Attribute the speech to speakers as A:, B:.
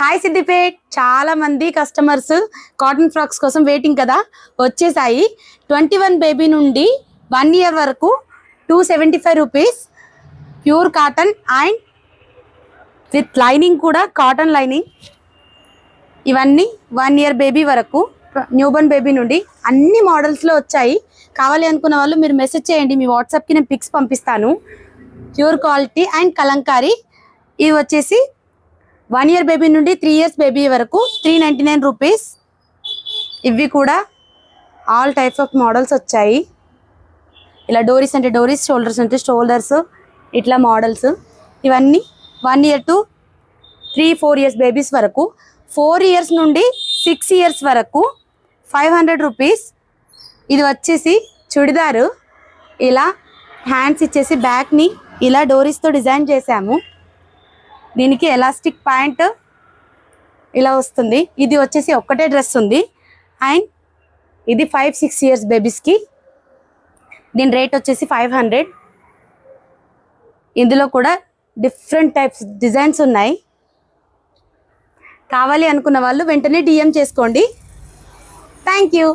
A: Hi Siddipet, చాలా మంది customers cotton frocks కోసం వెయిటింగ్ కదా. వచ్చేసాయి 21 బేబీ నుండి 1 ఇయర్ వరకు 275 rupees pure cotton and with lining కూడా కాటన్ లైనింగ్. ఇవన్నీ 1 ఇయర్ బేబీ వరకు న్యూబర్న్ బేబీ నుండి అన్ని మోడల్స్లో వచ్చాయి. కావాలి అనుకున్న వాళ్ళు మీరు మెసేజ్ చేయండి, మీ వాట్సాప్కి నేను పిక్స్ పంపిస్తాను. Pure quality and Kalamkari. ఇవి వచ్చేసి 1 ఇయర్ బేబీ నుండి 3 ఇయర్స్ బేబీ వరకు 399 రూపీస్. ఇవి కూడా ఆల్ టైప్స్ ఆఫ్ మోడల్స్ వచ్చాయి. ఇలా డోరీస్ అంటే డోరీస్, షోల్డర్స్ అంటే షోల్డర్స్, ఇట్లా మోడల్స్. ఇవన్నీ 1 ఇయర్ టు 3-4 ఇయర్స్ బేబీస్ వరకు, 4 ఇయర్స్ నుండి 6 ఇయర్స్ వరకు 500 రూపీస్. ఇది వచ్చేసి చుడిదారు. ఇలా హ్యాండ్స్ ఇచ్చేసి బ్యాక్ని ఇలా డోరీస్తో డిజైన్ చేసాము. దీనికి ఎలాస్టిక్ ప్యాంట్ ఇలా వస్తుంది. ఇది వచ్చేసి ఒక్కటే డ్రెస్ ఉంది. అండ్ ఇది 5-6 ఇయర్స్ బేబీస్కి. దీని రేట్ వచ్చేసి 500. ఇందులో కూడా డిఫరెంట్ టైప్స్ డిజైన్స్ ఉన్నాయి. కావాలి అనుకున్న వాళ్ళు వెంటనే DM చేసుకోండి. Thank you.